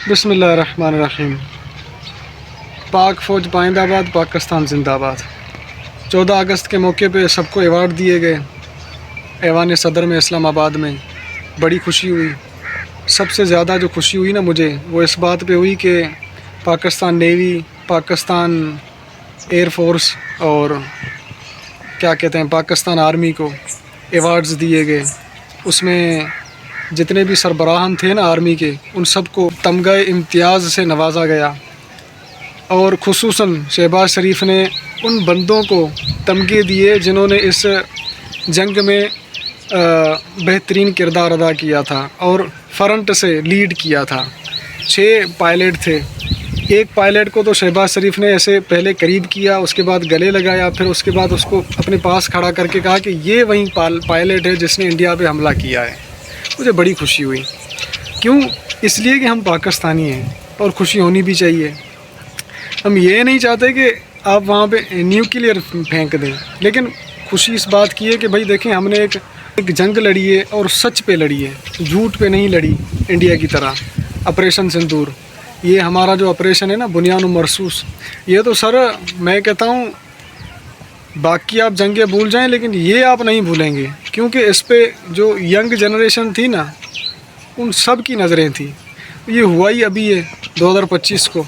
بسم اللہ الرحمن الرحیم۔ پاک فوج پائند آباد، پاکستان زندہ آباد۔ 14 اگست کے موقع پہ سب کو ایوارڈ دیے گئے ایوان صدر میں اسلام آباد میں۔ بڑی خوشی ہوئی۔ سب سے زیادہ جو خوشی ہوئی نا مجھے، وہ اس بات پہ ہوئی کہ Pakistan navy, Pakistan air force اور کیا کہتے ہیں پاکستان آرمی کو ایوارڈز دیے گئے۔ اس میں جتنے بھی سربراہان تھے نا آرمی کے، ان سب کو تمغہ امتیاز سے نوازا گیا، اور خصوصاً شہباز شریف نے ان بندوں کو تمغے دیے جنہوں نے اس جنگ میں بہترین کردار ادا کیا تھا اور فرنٹ سے لیڈ کیا تھا۔ 6 پائلٹ تھے۔ ایک پائلٹ کو تو شہباز شریف نے ایسے پہلے قریب کیا، اس کے بعد گلے لگایا، پھر اس کے بعد اس کو اپنے پاس کھڑا کر کے کہا کہ یہ وہی پائلٹ ہے جس نے انڈیا پہ حملہ کیا ہے۔ مجھے بڑی خوشی ہوئی۔ کیوں؟ اس لیے کہ ہم پاکستانی ہیں اور خوشی ہونی بھی چاہیے۔ ہم یہ نہیں چاہتے کہ آپ وہاں پہ نیوکلیئر پھینک دیں، لیکن خوشی اس بات کی ہے کہ بھائی دیکھیں ہم نے ایک جنگ لڑی ہے اور سچ پہ لڑی ہے، جھوٹ پہ نہیں لڑی انڈیا کی طرح۔ آپریشن سندور، یہ ہمارا جو آپریشن ہے نا بنیان و مرصوص، یہ تو سر میں کہتا ہوں باقی آپ جنگیں بھول جائیں لیکن یہ آپ نہیں بھولیں گے، کیونکہ اس پہ جو ینگ جنریشن تھی نا ان سب کی نظریں تھیں۔ یہ ہوا ہی ابھی ہے 2025 کو،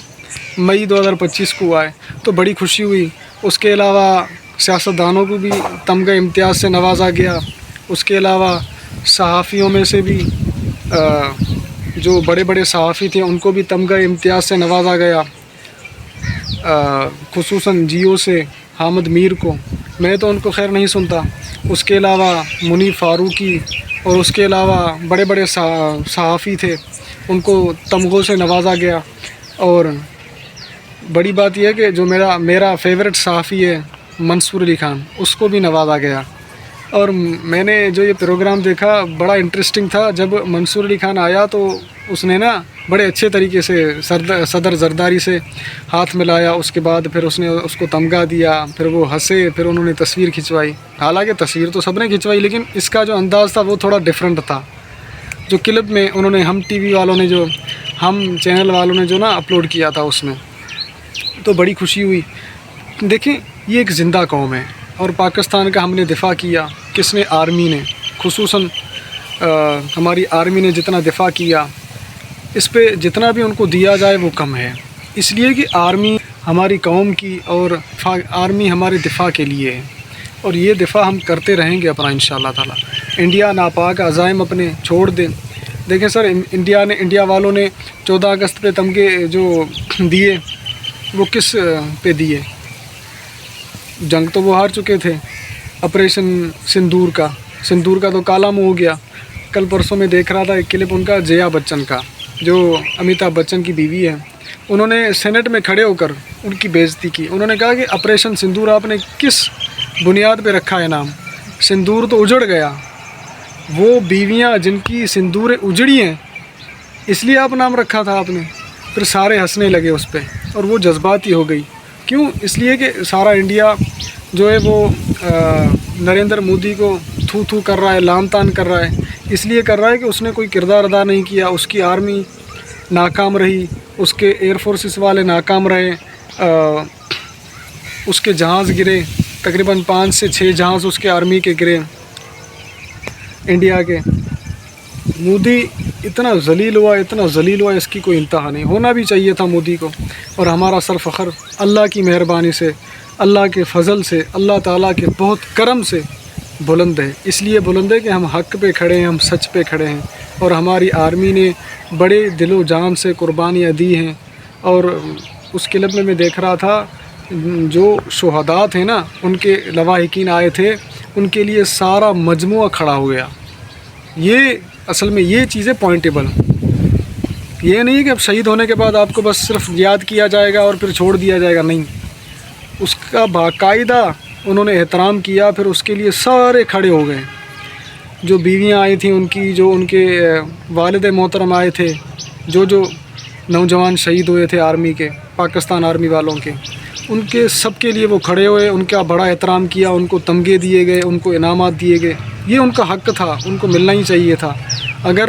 مئی 2025 کو ہوا ہے، تو بڑی خوشی ہوئی۔ اس کے علاوہ سیاستدانوں کو بھی تمغہ امتیاز سے نوازا گیا۔ اس کے علاوہ صحافیوں میں سے بھی جو بڑے بڑے صحافی تھے ان کو بھی تمغہ امتیاز سے نوازا گیا، خصوصاً جیو سے حامد میر کو۔ میں تو ان کو خیر نہیں سنتا۔ اس کے علاوہ منی فاروقی اور اس کے علاوہ بڑے بڑے صحافی تھے، ان کو تمغوں سے نوازا گیا۔ اور بڑی بات یہ ہے کہ جو میرا فیورٹ صحافی ہے منصور علی خان، اس کو بھی نوازا گیا۔ اور میں نے جو یہ پروگرام دیکھا بڑا انٹرسٹنگ تھا۔ جب منصور علی خان آیا تو اس نے نا بڑے اچھے طریقے سے صدر زرداری سے ہاتھ ملایا، اس کے بعد پھر اس نے اس کو تمغہ دیا، پھر وہ ہنسے، پھر انہوں نے تصویر کھنچوائی۔ حالانکہ تصویر تو سب نے کھنچوائی لیکن اس کا جو انداز تھا وہ تھوڑا ڈیفرنٹ تھا۔ جو کلپ میں انہوں نے ہم ٹی وی والوں نے ہم چینل والوں نے جو نا اپلوڈ کیا تھا اس میں، تو بڑی خوشی ہوئی۔ دیکھیں یہ ایک زندہ قوم ہے اور پاکستان کا ہم نے دفاع کیا۔ کس نے؟ آرمی نے۔ خصوصاً ہماری آرمی نے جتنا دفاع کیا، اس پہ جتنا بھی ان کو دیا جائے وہ کم ہے، اس لیے کہ آرمی ہماری قوم کی اور آرمی ہمارے دفاع کے لیے ہے، اور یہ دفاع ہم کرتے رہیں گے اپنا انشاءاللہ تعالی۔ انڈیا ناپاک عزائم اپنے چھوڑ دیں۔ دیکھیں سر، انڈیا والوں نے 14 اگست پہ تمغے جو دیے وہ کس پہ دیے؟ جنگ تو وہ ہار چکے تھے۔ آپریشن سندور کا تو کالا منہ ہو گیا۔ کل پرسوں میں دیکھ رہا تھا ایک کلپ ان کا جیا بچن کا، جو امیتابھ بچن کی بیوی ہے، انہوں نے سینٹ میں کھڑے ہو کر ان کی بے عزتی کی۔ انہوں نے کہا کہ آپریشن سندور آپ نے کس بنیاد پہ رکھا ہے نام؟ سندور تو اجڑ گیا۔ وہ بیویاں جن کی سندور اجڑی ہیں اس لیے آپ نام رکھا تھا آپ نے۔ پھر سارے ہنسنے لگے اس پہ اور وہ جذباتی ہو گئی۔ کیوں؟ اس لیے کہ سارا انڈیا جو ہے وہ نریندر مودی کو تھو کر رہا ہے، لان تان کر رہا ہے۔ اس لیے کر رہا ہے کہ اس نے کوئی کردار ادا نہیں کیا، اس کی آرمی ناکام رہی، اس کے ایئر فورسز والے ناکام رہے، اس کے جہاز گرے، تقریباً 5 سے 6 جہاز اس کے آرمی کے گرے انڈیا کے۔ مودی اتنا ذلیل ہوا اس کی کوئی انتہا نہیں۔ ہونا بھی چاہیے تھا مودی کو۔ اور ہمارا سر فخر اللہ کی مہربانی سے، اللہ کے فضل سے، اللہ تعالیٰ کے بہت کرم سے بلند ہے۔ اس لیے بلند ہے کہ ہم حق پہ کھڑے ہیں، ہم سچ پہ کھڑے ہیں، اور ہماری آرمی نے بڑے دل و جان سے قربانیاں دی ہیں۔ اور اس کلب میں دیکھ رہا تھا جو شہداء تھے نا، ان کے لواحقین آئے تھے، ان کے لیے سارا مجموعہ کھڑا ہو گیا۔ یہ اصل میں یہ چیزیں پوائنٹیبل، یہ نہیں کہ اب شہید ہونے کے بعد آپ کو بس صرف یاد کیا جائے گا اور پھر چھوڑ دیا جائے گا، نہیں، اس کا باقاعدہ انہوں نے احترام کیا۔ پھر اس کے لیے سارے کھڑے ہو گئے، جو بیویاں آئی تھیں ان کی، جو ان کے والد محترم آئے تھے، جو نوجوان شہید ہوئے تھے آرمی کے، پاکستان آرمی والوں کے، ان کے سب کے لیے وہ کھڑے ہوئے، ان کا بڑا احترام کیا، ان کو تمغے دیے گئے، ان کو انعامات دیے گئے۔ یہ ان کا حق تھا، ان کو ملنا ہی چاہیے تھا۔ اگر